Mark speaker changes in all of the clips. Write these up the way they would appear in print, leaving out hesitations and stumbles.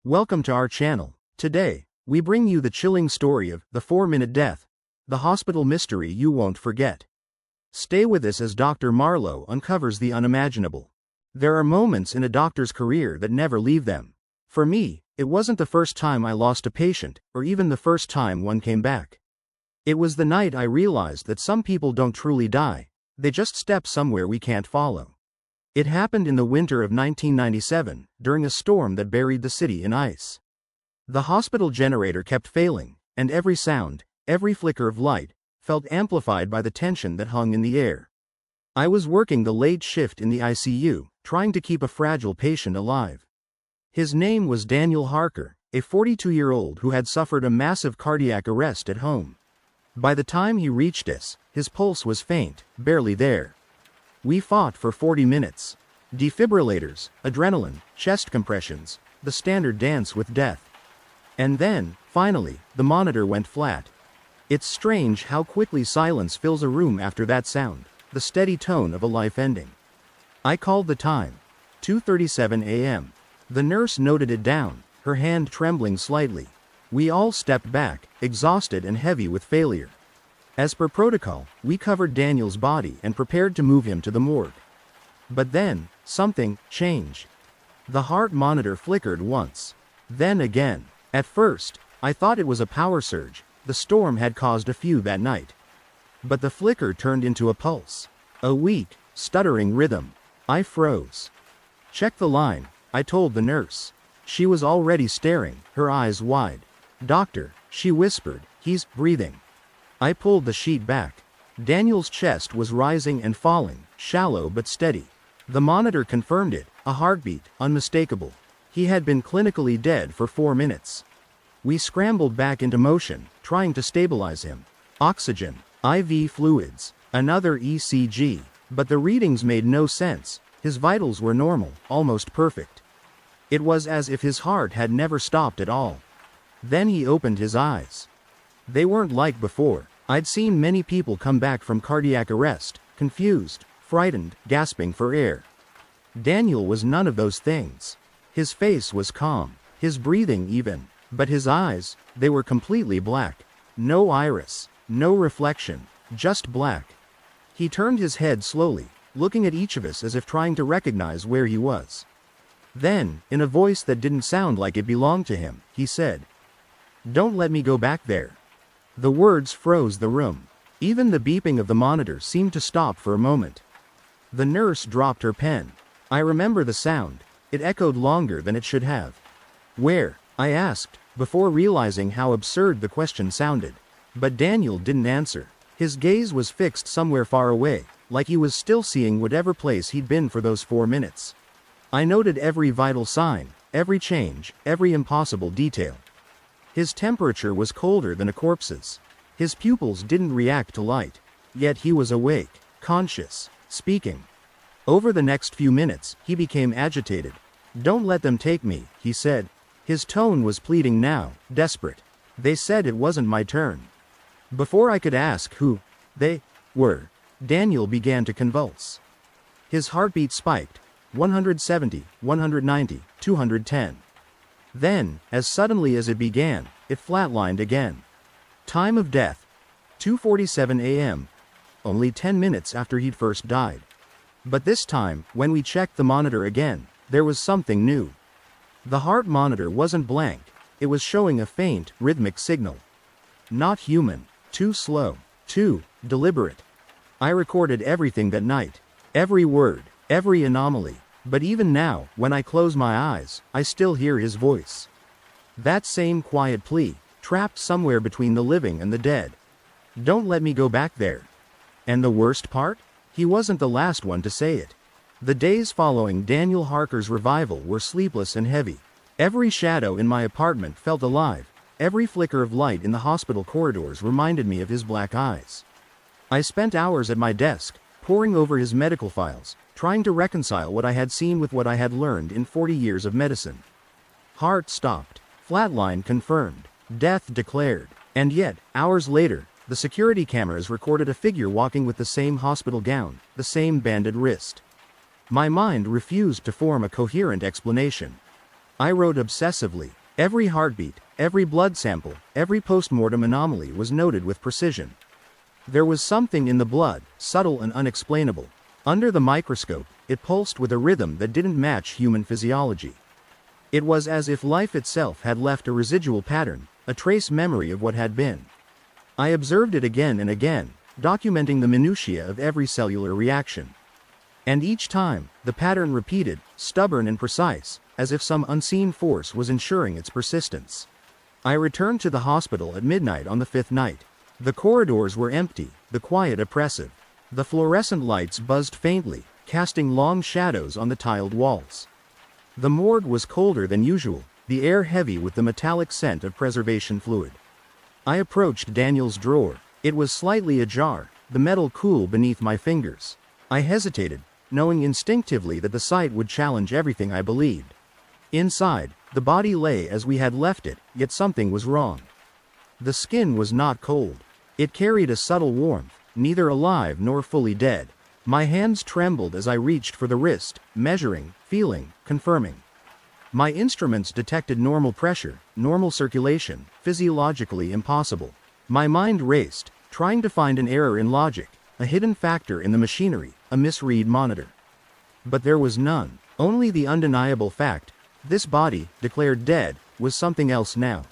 Speaker 1: Welcome to our channel. Today, we bring you the chilling story of the 4-minute death, the hospital mystery you won't forget. Stay with us as Dr. Marlowe uncovers the unimaginable. There are moments in a doctor's career that never leave them. For me, it wasn't the first time I lost a patient, or even the first time one came back. It was the night I realized that some people don't truly die, they just step somewhere we can't follow. It happened in the winter of 1997, during a storm that buried the city in ice. The hospital generator kept failing, and every sound, every flicker of light, felt amplified by the tension that hung in the air. I was working the late shift in the ICU, trying to keep a fragile patient alive. His name was Daniel Harker, a 42-year-old who had suffered a massive cardiac arrest at home. By the time he reached us, his pulse was faint, barely there. We fought for 40 minutes. Defibrillators, adrenaline, chest compressions, the standard dance with death. And then, finally, the monitor went flat. It's strange how quickly silence fills a room after that sound, the steady tone of a life ending. I called the time. 2:37 a.m. The nurse noted it down, her hand trembling slightly. We all stepped back, exhausted and heavy with failure. As per protocol, we covered Daniel's body and prepared to move him to the morgue. But then, something changed. The heart monitor flickered once. Then again. At first, I thought it was a power surge. The storm had caused a few that night. But the flicker turned into a pulse. A weak, stuttering rhythm. I froze. "Check the line," I told the nurse. She was already staring, her eyes wide. "Doctor," she whispered, "he's breathing." I pulled the sheet back. Daniel's chest was rising and falling, shallow but steady. The monitor confirmed it, a heartbeat, unmistakable. He had been clinically dead for 4 minutes. We scrambled back into motion, trying to stabilize him. Oxygen, IV fluids, another ECG, but the readings made no sense. His vitals were normal, almost perfect. It was as if his heart had never stopped at all. Then he opened his eyes. They weren't like before. I'd seen many people come back from cardiac arrest, confused, frightened, gasping for air. Daniel was none of those things. His face was calm, his breathing even, but his eyes, they were completely black. No iris, no reflection, just black. He turned his head slowly, looking at each of us as if trying to recognize where he was. Then, in a voice that didn't sound like it belonged to him, he said, "Don't let me go back there." The words froze the room. Even the beeping of the monitor seemed to stop for a moment. The nurse dropped her pen. I remember the sound. It echoed longer than it should have. "Where?" I asked, before realizing how absurd the question sounded. But Daniel didn't answer. His gaze was fixed somewhere far away, like he was still seeing whatever place he'd been for those 4 minutes. I noted every vital sign, every change, every impossible detail. His temperature was colder than a corpse's. His pupils didn't react to light. Yet he was awake, conscious, speaking. Over the next few minutes, he became agitated. "Don't let them take me," he said. His tone was pleading now, desperate. "They said it wasn't my turn." Before I could ask who they were, Daniel began to convulse. His heartbeat spiked. 170, 190, 210. Then, as suddenly as it began, it flatlined again. Time of death, 2:47 a.m. Only 10 minutes after he'd first died. But this time, when we checked the monitor again, there was something new. The heart monitor wasn't blank. It was showing a faint, rhythmic signal. Not human. Too slow. Too deliberate. I recorded everything that night. Every word, every anomaly. But even now, when I close my eyes, I still hear his voice. That same quiet plea, trapped somewhere between the living and the dead. "Don't let me go back there." And the worst part? He wasn't the last one to say it. The days following Daniel Harker's revival were sleepless and heavy. Every shadow in my apartment felt alive. Every flicker of light in the hospital corridors reminded me of his black eyes. I spent hours at my desk, poring over his medical files, trying to reconcile what I had seen with what I had learned in 40 years of medicine. Heart stopped. Flatline confirmed. Death declared. And yet, hours later, the security cameras recorded a figure walking with the same hospital gown, the same banded wrist. My mind refused to form a coherent explanation. I wrote obsessively. Every heartbeat, every blood sample, every post-mortem anomaly was noted with precision. There was something in the blood, subtle and unexplainable. Under the microscope, it pulsed with a rhythm that didn't match human physiology. It was as if life itself had left a residual pattern, a trace memory of what had been. I observed it again and again, documenting the minutiae of every cellular reaction. And each time, the pattern repeated, stubborn and precise, as if some unseen force was ensuring its persistence. I returned to the hospital at midnight on the 5th night. The corridors were empty, the quiet oppressive. The fluorescent lights buzzed faintly, casting long shadows on the tiled walls. The morgue was colder than usual, the air heavy with the metallic scent of preservation fluid. I approached Daniel's drawer. It was slightly ajar, the metal cool beneath my fingers. I hesitated, knowing instinctively that the sight would challenge everything I believed. Inside, the body lay as we had left it, yet something was wrong. The skin was not cold. It carried a subtle warmth, neither alive nor fully dead. My hands trembled as I reached for the wrist, measuring, feeling, confirming. My instruments detected normal pressure, normal circulation, physiologically impossible. My mind raced, trying to find an error in logic, a hidden factor in the machinery, a misread monitor. But there was none, only the undeniable fact: this body, declared dead, was something else now.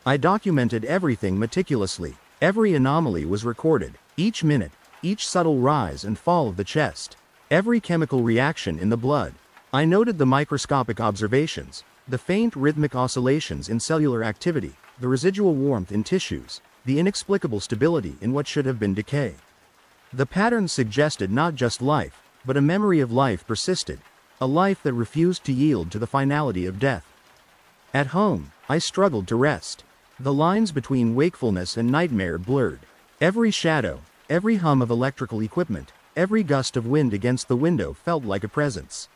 Speaker 1: I documented everything meticulously. Every anomaly was recorded, each minute, each subtle rise and fall of the chest, every chemical reaction in the blood. I noted the microscopic observations, the faint rhythmic oscillations in cellular activity, the residual warmth in tissues, the inexplicable stability in what should have been decay. The patterns suggested not just life, but a memory of life persisted, a life that refused to yield to the finality of death. At home, I struggled to rest. The lines between wakefulness and nightmare blurred. Every shadow, every hum of electrical equipment, every gust of wind against the window felt like a presence.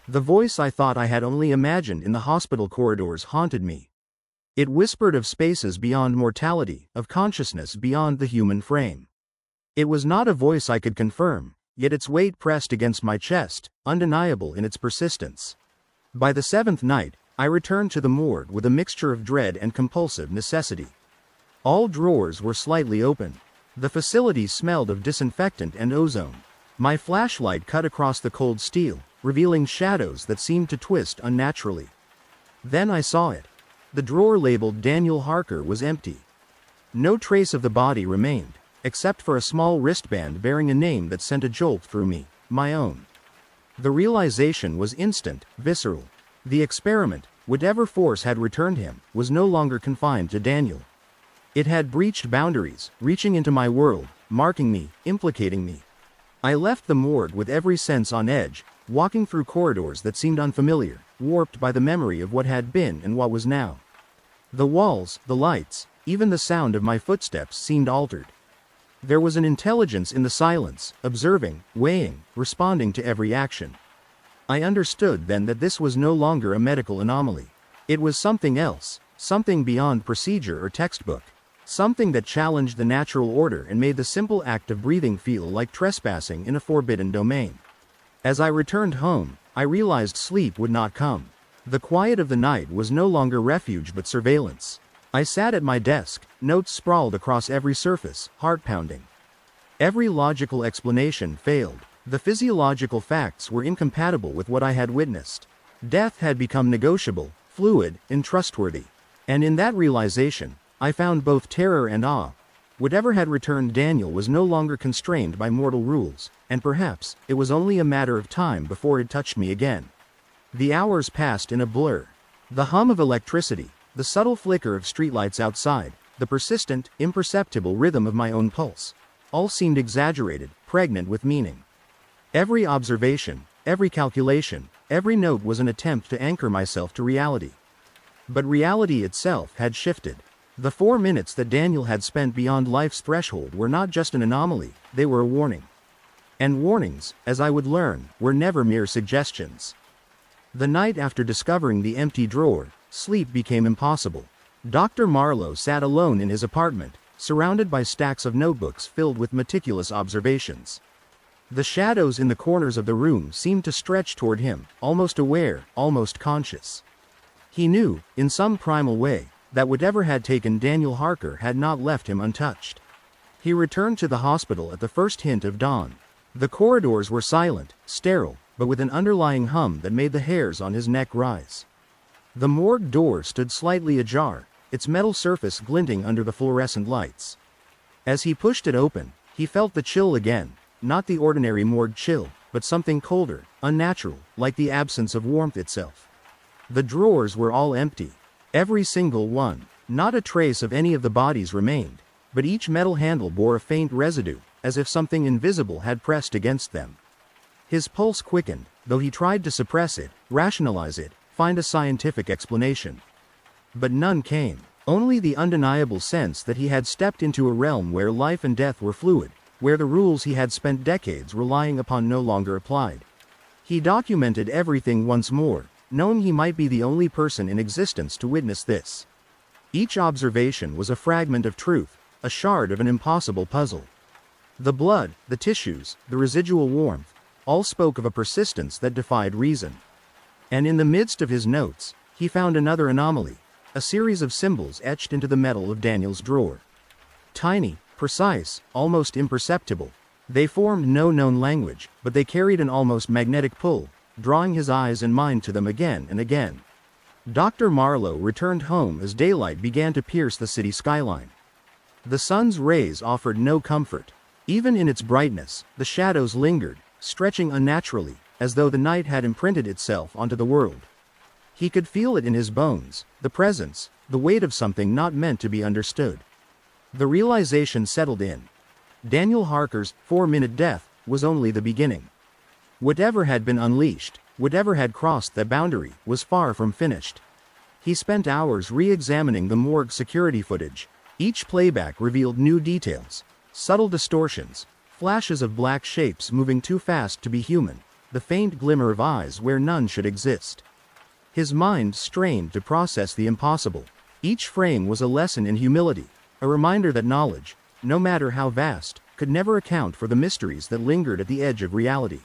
Speaker 1: The voice I thought I had only imagined in the hospital corridors haunted me. It whispered of spaces beyond mortality, of consciousness beyond the human frame. It was not a voice I could confirm, yet its weight pressed against my chest, undeniable in its persistence. By the 7th night, I returned to the morgue with a mixture of dread and compulsive necessity. All drawers were slightly open. The facility smelled of disinfectant and ozone. My flashlight cut across the cold steel, revealing shadows that seemed to twist unnaturally. Then I saw it. The drawer labeled Daniel Harker was empty. No trace of the body remained, except for a small wristband bearing a name that sent a jolt through me, my own. The realization was instant, visceral. The experiment, whatever force had returned him, was no longer confined to Daniel. It had breached boundaries, reaching into my world, marking me, implicating me. I left the morgue with every sense on edge, walking through corridors that seemed unfamiliar, warped by the memory of what had been and what was now. The walls, the lights, even the sound of my footsteps seemed altered. There was an intelligence in the silence, observing, weighing, responding to every action. I understood then that this was no longer a medical anomaly. It was something else, something beyond procedure or textbook. Something that challenged the natural order and made the simple act of breathing feel like trespassing in a forbidden domain. As I returned home, I realized sleep would not come. The quiet of the night was no longer refuge but surveillance. I sat at my desk, notes sprawled across every surface, heart pounding. Every logical explanation failed. The physiological facts were incompatible with what I had witnessed. Death had become negotiable, fluid, untrustworthy. And in that realization, I found both terror and awe. Whatever had returned Daniel was no longer constrained by mortal rules, and perhaps it was only a matter of time before it touched me again. The hours passed in a blur. The hum of electricity, the subtle flicker of streetlights outside, the persistent, imperceptible rhythm of my own pulse, all seemed exaggerated, pregnant with meaning. Every observation, every calculation, every note was an attempt to anchor myself to reality. But reality itself had shifted. The 4 minutes that Daniel had spent beyond life's threshold were not just an anomaly, they were a warning. And warnings, as I would learn, were never mere suggestions. The night after discovering the empty drawer, sleep became impossible. Dr. Marlowe sat alone in his apartment, surrounded by stacks of notebooks filled with meticulous observations. The shadows in the corners of the room seemed to stretch toward him, almost aware, almost conscious. He knew, in some primal way, that whatever had taken Daniel Harker had not left him untouched. He returned to the hospital at the first hint of dawn. The corridors were silent, sterile, but with an underlying hum that made the hairs on his neck rise. The morgue door stood slightly ajar, its metal surface glinting under the fluorescent lights. As he pushed it open, he felt the chill again, not the ordinary morgue chill, but something colder, unnatural, like the absence of warmth itself. The drawers were all empty. Every single one. Not a trace of any of the bodies remained, but each metal handle bore a faint residue, as if something invisible had pressed against them. His pulse quickened, though he tried to suppress it, rationalize it, find a scientific explanation. But none came. Only the undeniable sense that he had stepped into a realm where life and death were fluid, where the rules he had spent decades relying upon no longer applied. He documented everything once more, knowing he might be the only person in existence to witness this. Each observation was a fragment of truth, a shard of an impossible puzzle. The blood, the tissues, the residual warmth, all spoke of a persistence that defied reason. And in the midst of his notes, he found another anomaly, a series of symbols etched into the metal of Daniel's drawer. Tiny, precise, almost imperceptible. They formed no known language, but they carried an almost magnetic pull, drawing his eyes and mind to them again and again. Dr. Marlowe returned home as daylight began to pierce the city skyline. The sun's rays offered no comfort. Even in its brightness, the shadows lingered, stretching unnaturally, as though the night had imprinted itself onto the world. He could feel it in his bones, the presence, the weight of something not meant to be understood. The realization settled in. Daniel Harker's 4-minute death was only the beginning. Whatever had been unleashed, whatever had crossed the boundary, was far from finished. He spent hours re-examining the morgue security footage. Each playback revealed new details, subtle distortions, flashes of black shapes moving too fast to be human, the faint glimmer of eyes where none should exist. His mind strained to process the impossible. Each frame was a lesson in humility, a reminder that knowledge, no matter how vast, could never account for the mysteries that lingered at the edge of reality.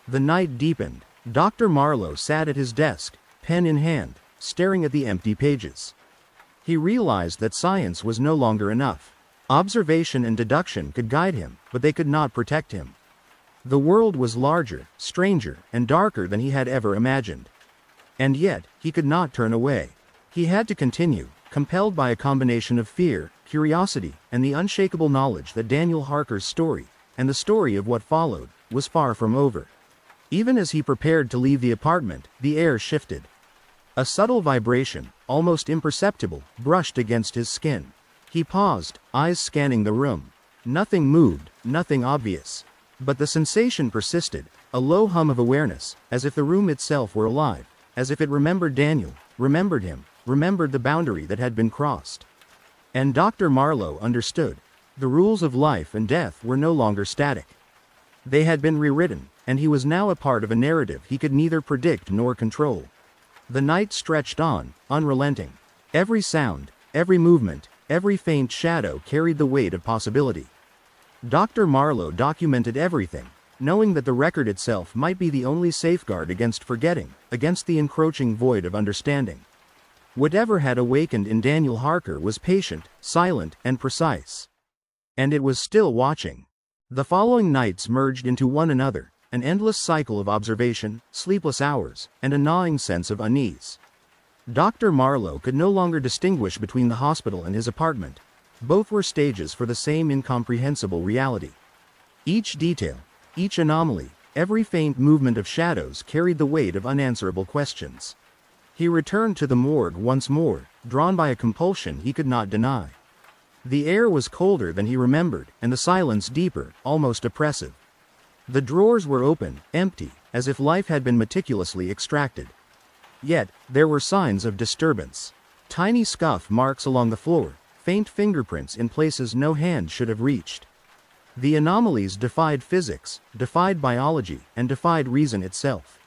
Speaker 1: The night deepened. Dr. Marlowe sat at his desk, pen in hand, staring at the empty pages. He realized that science was no longer enough. Observation and deduction could guide him, but they could not protect him. The world was larger, stranger, and darker than he had ever imagined. And yet, he could not turn away. He had to continue, compelled by a combination of fear, curiosity, and the unshakable knowledge that Daniel Harker's story, and the story of what followed, was far from over. Even as he prepared to leave the apartment, the air shifted. A subtle vibration, almost imperceptible, brushed against his skin. He paused, eyes scanning the room. Nothing moved, nothing obvious. But the sensation persisted, a low hum of awareness, as if the room itself were alive, as if it remembered Daniel, remembered him, remembered the boundary that had been crossed. And Dr. Marlowe understood. The rules of life and death were no longer static. They had been rewritten, and he was now a part of a narrative he could neither predict nor control. The night stretched on, unrelenting. Every sound, every movement, every faint shadow carried the weight of possibility. Dr. Marlowe documented everything, knowing that the record itself might be the only safeguard against forgetting, against the encroaching void of understanding. Whatever had awakened in Daniel Harker was patient, silent, and precise. And it was still watching. The following nights merged into one another, an endless cycle of observation, sleepless hours, and a gnawing sense of unease. Dr. Marlowe could no longer distinguish between the hospital and his apartment. Both were stages for the same incomprehensible reality. Each detail, each anomaly, every faint movement of shadows carried the weight of unanswerable questions. He returned to the morgue once more, drawn by a compulsion he could not deny. The air was colder than he remembered, and the silence deeper, almost oppressive. The drawers were open, empty, as if life had been meticulously extracted. Yet, there were signs of disturbance. Tiny scuff marks along the floor, faint fingerprints in places no hand should have reached. The anomalies defied physics, defied biology, and defied reason itself.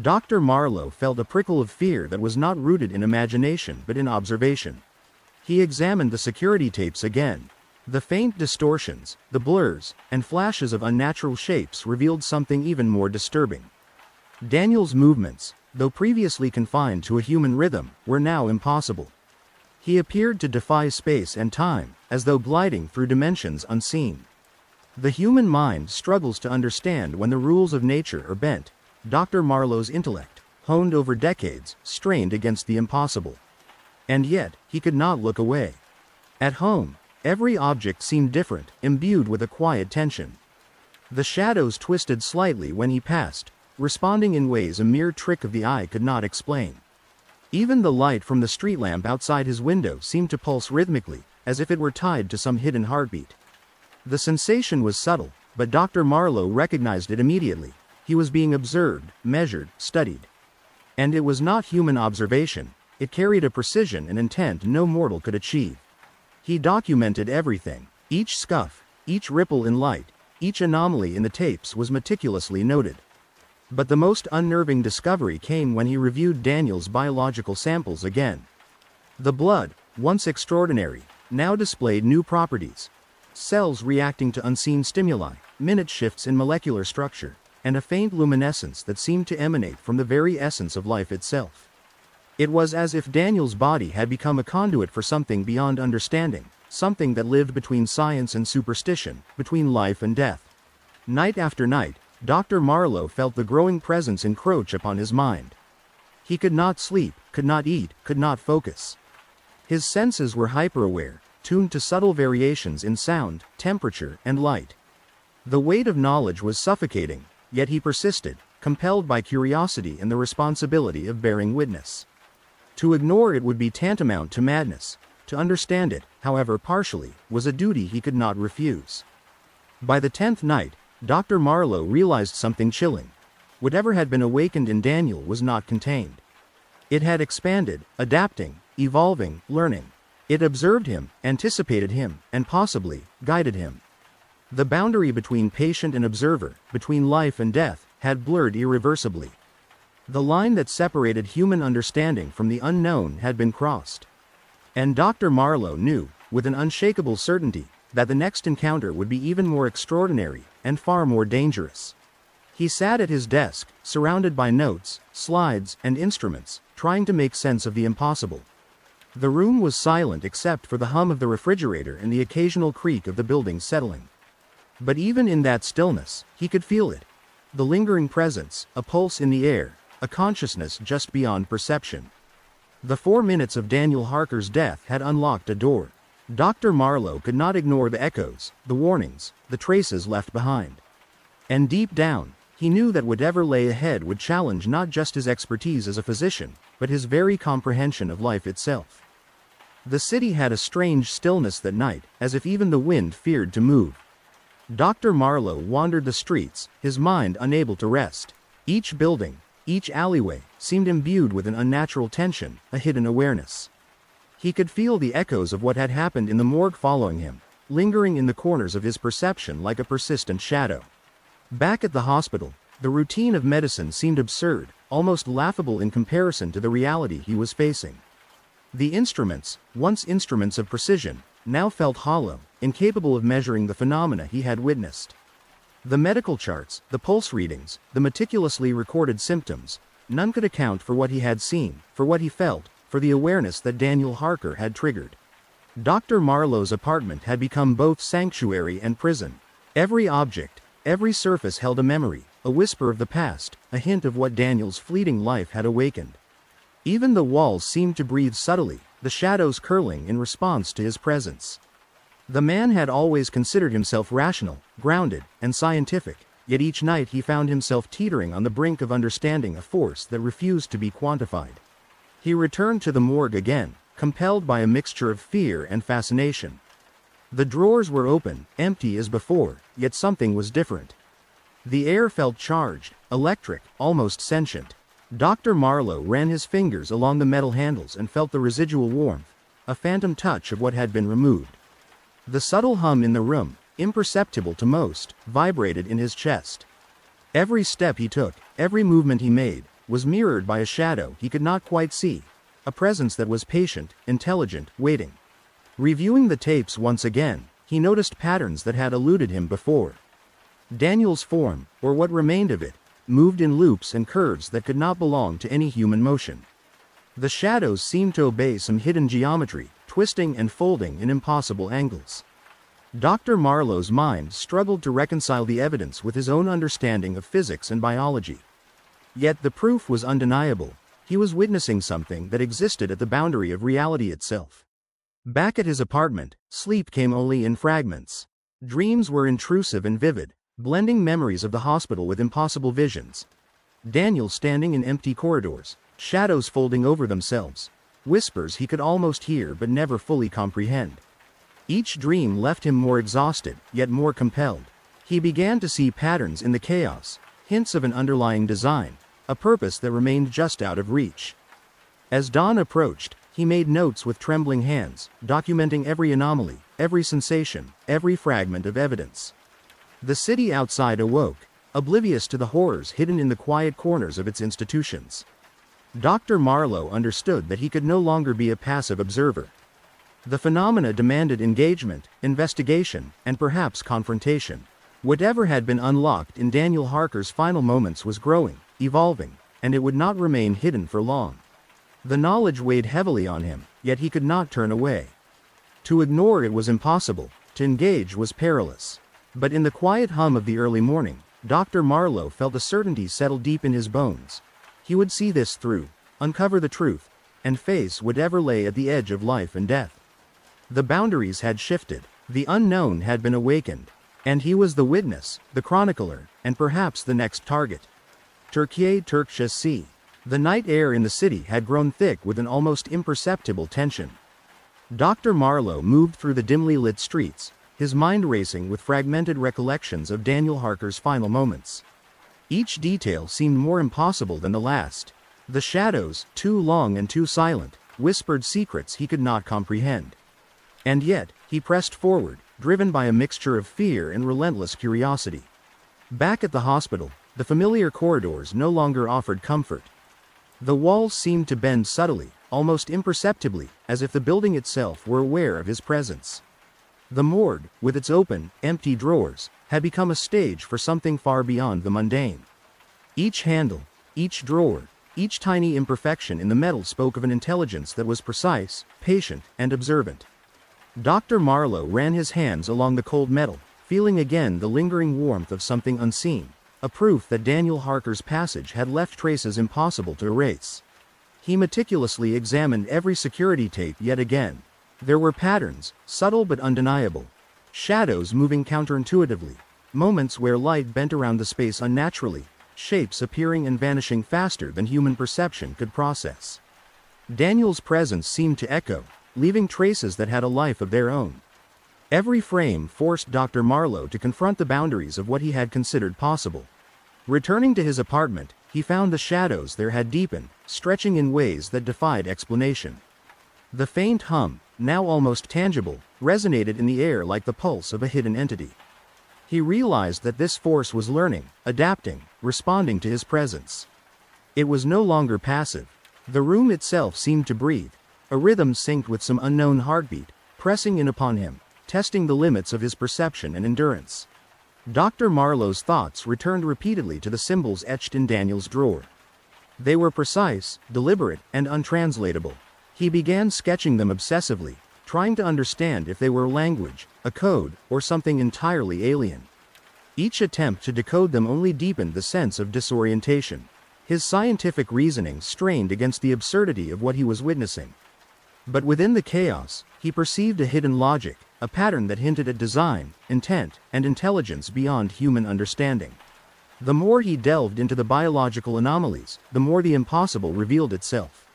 Speaker 1: Dr. Marlowe felt a prickle of fear that was not rooted in imagination but in observation. He examined the security tapes again. The faint distortions, the blurs, and flashes of unnatural shapes revealed something even more disturbing. Daniel's movements, though previously confined to a human rhythm, were now impossible. He appeared to defy space and time, as though gliding through dimensions unseen. The human mind struggles to understand when the rules of nature are bent. Dr. Marlowe's intellect, honed over decades, strained against the impossible. And yet, he could not look away. At home, every object seemed different, imbued with a quiet tension. The shadows twisted slightly when he passed, responding in ways a mere trick of the eye could not explain. Even the light from the street lamp outside his window seemed to pulse rhythmically, as if it were tied to some hidden heartbeat. The sensation was subtle, but Dr. Marlowe recognized it immediately. He was being observed, measured, studied. And it was not human observation, it carried a precision and intent no mortal could achieve. He documented everything. Each scuff, each ripple in light, each anomaly in the tapes was meticulously noted. But the most unnerving discovery came when he reviewed Daniel's biological samples again. The blood, once extraordinary, now displayed new properties. Cells reacting to unseen stimuli, minute shifts in molecular structure, and a faint luminescence that seemed to emanate from the very essence of life itself. It was as if Daniel's body had become a conduit for something beyond understanding, something that lived between science and superstition, between life and death. Night after night, Dr. Marlowe felt the growing presence encroach upon his mind. He could not sleep, could not eat, could not focus. His senses were hyper-aware, tuned to subtle variations in sound, temperature, and light. The weight of knowledge was suffocating, yet he persisted, compelled by curiosity and the responsibility of bearing witness. To ignore it would be tantamount to madness. To understand it, however partially, was a duty he could not refuse. By the 10th night, Dr. Marlowe realized something chilling. Whatever had been awakened in Daniel was not contained. It had expanded, adapting, evolving, learning. It observed him, anticipated him, and possibly, guided him. The boundary between patient and observer, between life and death, had blurred irreversibly. The line that separated human understanding from the unknown had been crossed. And Dr. Marlowe knew, with an unshakable certainty, that the next encounter would be even more extraordinary, and far more dangerous. He sat at his desk, surrounded by notes, slides, and instruments, trying to make sense of the impossible. The room was silent except for the hum of the refrigerator and the occasional creak of the building settling. But even in that stillness, he could feel it. The lingering presence, a pulse in the air, a consciousness just beyond perception. The 4 minutes of Daniel Harker's death had unlocked a door. Dr. Marlowe could not ignore the echoes, the warnings, the traces left behind. And deep down, he knew that whatever lay ahead would challenge not just his expertise as a physician, but his very comprehension of life itself. The city had a strange stillness that night, as if even the wind feared to move. Dr. Marlowe wandered the streets, his mind unable to rest. Each building, each alleyway, seemed imbued with an unnatural tension, a hidden awareness. He could feel the echoes of what had happened in the morgue following him, lingering in the corners of his perception like a persistent shadow. Back at the hospital, the routine of medicine seemed absurd, almost laughable in comparison to the reality he was facing. The instruments, once instruments of precision, now felt hollow, incapable of measuring the phenomena he had witnessed. The medical charts, the pulse readings, the meticulously recorded symptoms, none could account for what he had seen, for what he felt, for the awareness that Daniel Harker had triggered. Dr. Marlowe's apartment had become both sanctuary and prison. Every object, every surface held a memory, a whisper of the past, a hint of what Daniel's fleeting life had awakened. Even the walls seemed to breathe subtly, the shadows curling in response to his presence. The man had always considered himself rational, grounded, and scientific, yet each night he found himself teetering on the brink of understanding a force that refused to be quantified. He returned to the morgue again, compelled by a mixture of fear and fascination. The drawers were open, empty as before, yet something was different. The air felt charged, electric, almost sentient. Dr. Marlowe ran his fingers along the metal handles and felt the residual warmth, a phantom touch of what had been removed. The subtle hum in the room, imperceptible to most, vibrated in his chest. Every step he took, every movement he made, was mirrored by a shadow he could not quite see, a presence that was patient, intelligent, waiting. Reviewing the tapes once again, he noticed patterns that had eluded him before. Daniel's form, or what remained of it, moved in loops and curves that could not belong to any human motion. The shadows seemed to obey some hidden geometry, twisting and folding in impossible angles. Dr. Marlowe's mind struggled to reconcile the evidence with his own understanding of physics and biology. Yet the proof was undeniable. He was witnessing something that existed at the boundary of reality itself. Back at his apartment, sleep came only in fragments. Dreams were intrusive and vivid, blending memories of the hospital with impossible visions. Daniel standing in empty corridors, shadows folding over themselves, whispers he could almost hear but never fully comprehend. Each dream left him more exhausted, yet more compelled. He began to see patterns in the chaos, hints of an underlying design, a purpose that remained just out of reach. As dawn approached, he made notes with trembling hands, documenting every anomaly, every sensation, every fragment of evidence. The city outside awoke, oblivious to the horrors hidden in the quiet corners of its institutions. Dr. Marlowe understood that he could no longer be a passive observer. The phenomena demanded engagement, investigation, and perhaps confrontation. Whatever had been unlocked in Daniel Harker's final moments was growing, evolving, and it would not remain hidden for long. The knowledge weighed heavily on him, yet he could not turn away. To ignore it was impossible, to engage was perilous. But in the quiet hum of the early morning, Dr. Marlowe felt a certainty settle deep in his bones. He would see this through, uncover the truth, and face whatever lay at the edge of life and death. The boundaries had shifted, the unknown had been awakened, and he was the witness, the chronicler, and perhaps the next target. Türkiye Türkçe Sea. The night air in the city had grown thick with an almost imperceptible tension. Dr. Marlowe moved through the dimly lit streets, his mind racing with fragmented recollections of Daniel Harker's final moments. Each detail seemed more impossible than the last. The shadows, too long and too silent, whispered secrets he could not comprehend. And yet, he pressed forward, driven by a mixture of fear and relentless curiosity. Back at the hospital, the familiar corridors no longer offered comfort. The walls seemed to bend subtly, almost imperceptibly, as if the building itself were aware of his presence. The morgue, with its open, empty drawers, had become a stage for something far beyond the mundane. Each handle, each drawer, each tiny imperfection in the metal spoke of an intelligence that was precise, patient, and observant. Dr. Marlowe ran his hands along the cold metal, feeling again the lingering warmth of something unseen, a proof that Daniel Harker's passage had left traces impossible to erase. He meticulously examined every security tape yet again. There were patterns, subtle but undeniable. Shadows moving counterintuitively. Moments where light bent around the space unnaturally. Shapes appearing and vanishing faster than human perception could process. Daniel's presence seemed to echo, leaving traces that had a life of their own. Every frame forced Dr. Marlowe to confront the boundaries of what he had considered possible. Returning to his apartment, he found the shadows there had deepened, stretching in ways that defied explanation. The faint hum, now almost tangible, resonated in the air like the pulse of a hidden entity. He realized that this force was learning, adapting, responding to his presence. It was no longer passive. The room itself seemed to breathe, a rhythm synced with some unknown heartbeat, pressing in upon him, testing the limits of his perception and endurance. Dr. Marlowe's thoughts returned repeatedly to the symbols etched in Daniel's drawer. They were precise, deliberate, and untranslatable. He began sketching them obsessively, trying to understand if they were language, a code, or something entirely alien. Each attempt to decode them only deepened the sense of disorientation. His scientific reasoning strained against the absurdity of what he was witnessing. But within the chaos, he perceived a hidden logic, a pattern that hinted at design, intent, and intelligence beyond human understanding. The more he delved into the biological anomalies, the more the impossible revealed itself.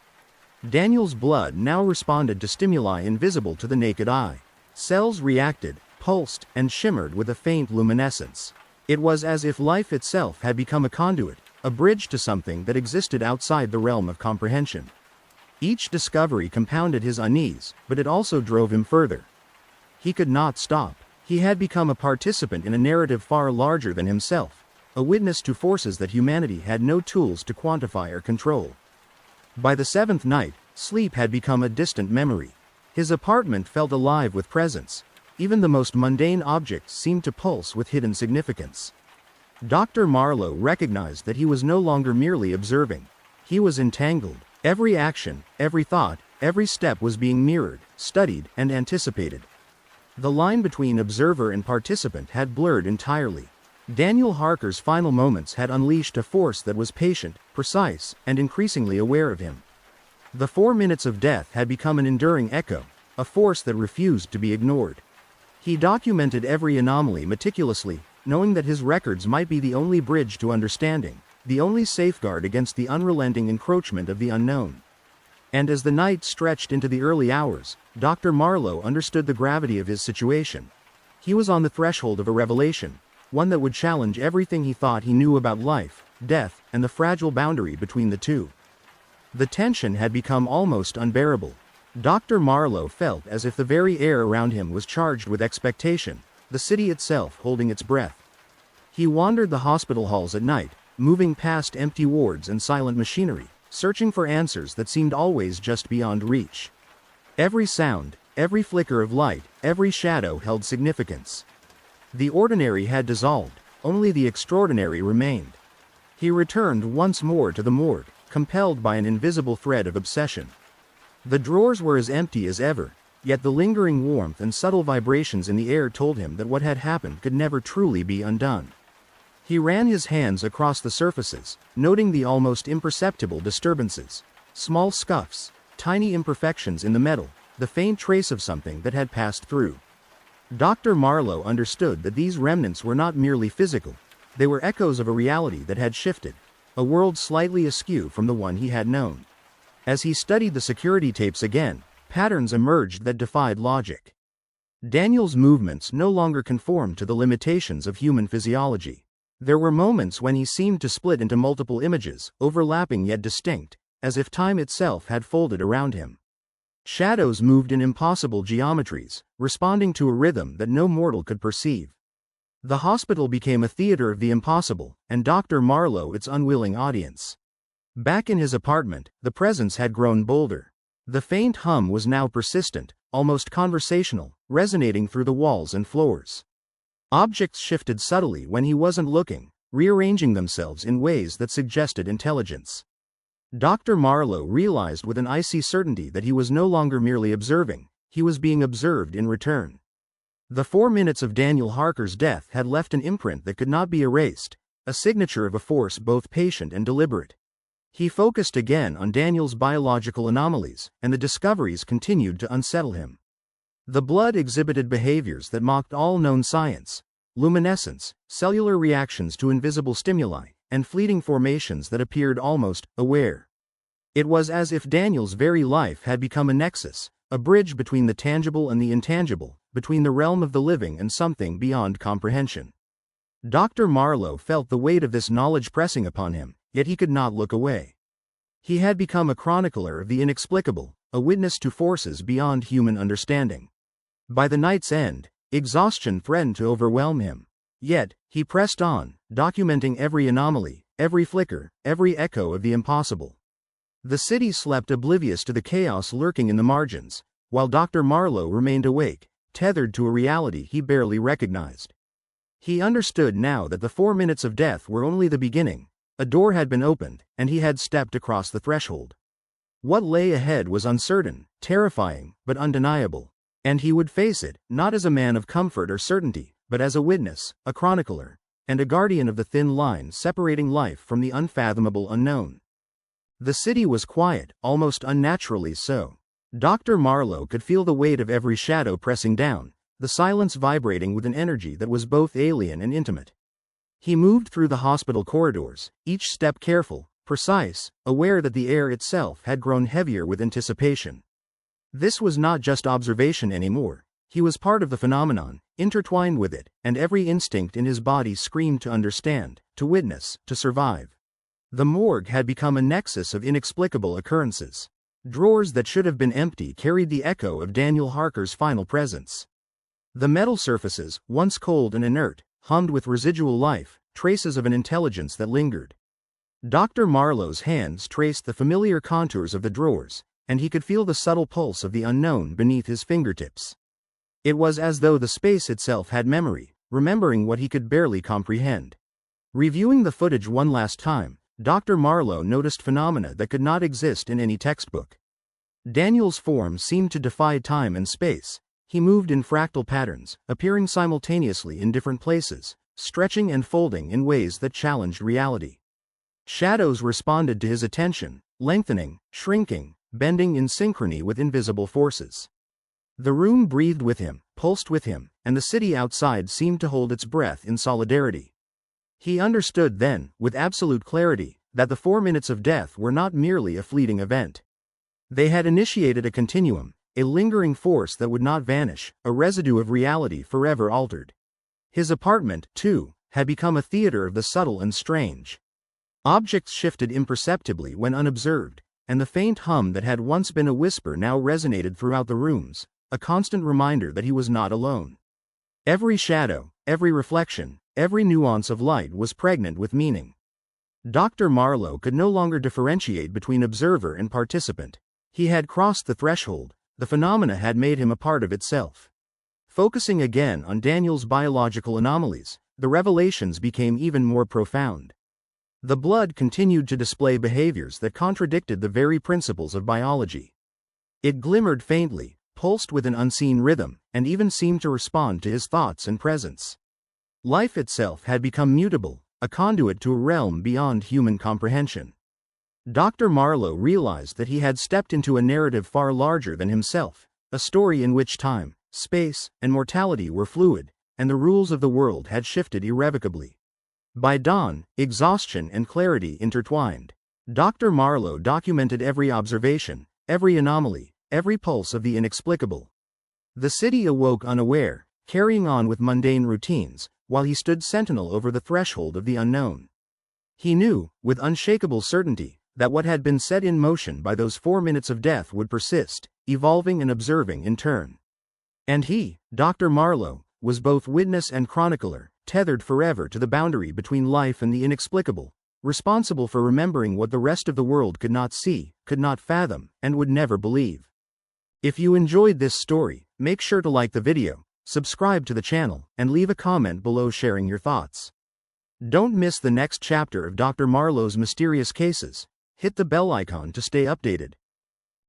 Speaker 1: Daniel's blood now responded to stimuli invisible to the naked eye. Cells reacted, pulsed, and shimmered with a faint luminescence. It was as if life itself had become a conduit, a bridge to something that existed outside the realm of comprehension. Each discovery compounded his unease, but it also drove him further. He could not stop. He had become a participant in a narrative far larger than himself, a witness to forces that humanity had no tools to quantify or control. By the seventh night, sleep had become a distant memory. His apartment felt alive with presence. Even the most mundane objects seemed to pulse with hidden significance. Dr. Marlowe recognized that he was no longer merely observing. He was entangled. Every action, every thought, every step was being mirrored, studied, and anticipated. The line between observer and participant had blurred entirely. Daniel Harker's final moments had unleashed a force that was patient, precise, and increasingly aware of him. The 4 minutes of death had become an enduring echo, a force that refused to be ignored. He documented every anomaly meticulously, knowing that his records might be the only bridge to understanding, the only safeguard against the unrelenting encroachment of the unknown. And as the night stretched into the early hours, Dr. Marlowe understood the gravity of his situation. He was on the threshold of a revelation, one that would challenge everything he thought he knew about life, death, and the fragile boundary between the two. The tension had become almost unbearable. Dr. Marlowe felt as if the very air around him was charged with expectation, the city itself holding its breath. He wandered the hospital halls at night, moving past empty wards and silent machinery, searching for answers that seemed always just beyond reach. Every sound, every flicker of light, every shadow held significance. The ordinary had dissolved, only the extraordinary remained. He returned once more to the morgue, compelled by an invisible thread of obsession. The drawers were as empty as ever, yet the lingering warmth and subtle vibrations in the air told him that what had happened could never truly be undone. He ran his hands across the surfaces, noting the almost imperceptible disturbances, small scuffs, tiny imperfections in the metal, the faint trace of something that had passed through. Dr. Marlowe understood that these remnants were not merely physical, they were echoes of a reality that had shifted, a world slightly askew from the one he had known. As he studied the security tapes again, patterns emerged that defied logic. Daniel's movements no longer conformed to the limitations of human physiology. There were moments when he seemed to split into multiple images, overlapping yet distinct, as if time itself had folded around him. Shadows moved in impossible geometries, responding to a rhythm that no mortal could perceive. The hospital became a theater of the impossible, and Dr. Marlowe its unwilling audience. Back in his apartment, the presence had grown bolder. The faint hum was now persistent, almost conversational, resonating through the walls and floors. Objects shifted subtly when he wasn't looking, rearranging themselves in ways that suggested intelligence. Dr. Marlowe realized with an icy certainty that he was no longer merely observing, he was being observed in return. The 4 minutes of Daniel Harker's death had left an imprint that could not be erased, a signature of a force both patient and deliberate. He focused again on Daniel's biological anomalies, and the discoveries continued to unsettle him. The blood exhibited behaviors that mocked all known science: luminescence, cellular reactions to invisible stimuli, and fleeting formations that appeared almost aware. It was as if Daniel's very life had become a nexus, a bridge between the tangible and the intangible, between the realm of the living and something beyond comprehension. Dr. Marlowe felt the weight of this knowledge pressing upon him, yet he could not look away. He had become a chronicler of the inexplicable, a witness to forces beyond human understanding. By the night's end, exhaustion threatened to overwhelm him. Yet, he pressed on, documenting every anomaly, every flicker, every echo of the impossible. The city slept oblivious to the chaos lurking in the margins, while Dr. Marlowe remained awake, tethered to a reality he barely recognized. He understood now that the 4 minutes of death were only the beginning. A door had been opened, and he had stepped across the threshold. What lay ahead was uncertain, terrifying, but undeniable. And he would face it, not as a man of comfort or certainty, but as a witness, a chronicler, and a guardian of the thin line separating life from the unfathomable unknown. The city was quiet, almost unnaturally so. Dr. Marlowe could feel the weight of every shadow pressing down, the silence vibrating with an energy that was both alien and intimate. He moved through the hospital corridors, each step careful, precise, aware that the air itself had grown heavier with anticipation. This was not just observation anymore. He was part of the phenomenon, intertwined with it, and every instinct in his body screamed to understand, to witness, to survive. The morgue had become a nexus of inexplicable occurrences. Drawers that should have been empty carried the echo of Daniel Harker's final presence. The metal surfaces, once cold and inert, hummed with residual life, traces of an intelligence that lingered. Dr. Marlowe's hands traced the familiar contours of the drawers, and he could feel the subtle pulse of the unknown beneath his fingertips. It was as though the space itself had memory, remembering what he could barely comprehend. Reviewing the footage one last time, Dr. Marlowe noticed phenomena that could not exist in any textbook. Daniel's form seemed to defy time and space. He moved in fractal patterns, appearing simultaneously in different places, stretching and folding in ways that challenged reality. Shadows responded to his attention, lengthening, shrinking, bending in synchrony with invisible forces. The room breathed with him, pulsed with him, and the city outside seemed to hold its breath in solidarity. He understood then, with absolute clarity, that the 4 minutes of death were not merely a fleeting event. They had initiated a continuum, a lingering force that would not vanish, a residue of reality forever altered. His apartment, too, had become a theater of the subtle and strange. Objects shifted imperceptibly when unobserved, and the faint hum that had once been a whisper now resonated throughout the rooms, a constant reminder that he was not alone. Every shadow, every reflection, every nuance of light was pregnant with meaning. Dr. Marlowe could no longer differentiate between observer and participant. He had crossed the threshold. The phenomena had made him a part of itself. Focusing again on Daniel's biological anomalies, the revelations became even more profound. The blood continued to display behaviors that contradicted the very principles of biology. It glimmered faintly, pulsed with an unseen rhythm, and even seemed to respond to his thoughts and presence. Life itself had become mutable, a conduit to a realm beyond human comprehension. Dr. Marlowe realized that he had stepped into a narrative far larger than himself, a story in which time, space, and mortality were fluid, and the rules of the world had shifted irrevocably. By dawn, exhaustion and clarity intertwined. Dr. Marlowe documented every observation, every anomaly, every pulse of the inexplicable. The city awoke unaware, carrying on with mundane routines, while he stood sentinel over the threshold of the unknown. He knew, with unshakable certainty, that what had been set in motion by those 4 minutes of death would persist, evolving and observing in turn. And he, Dr. Marlowe, was both witness and chronicler, tethered forever to the boundary between life and the inexplicable, responsible for remembering what the rest of the world could not see, could not fathom, and would never believe. If you enjoyed this story, make sure to like the video, subscribe to the channel, and leave a comment below sharing your thoughts. Don't miss the next chapter of Dr. Marlowe's mysterious cases. Hit the bell icon to stay updated.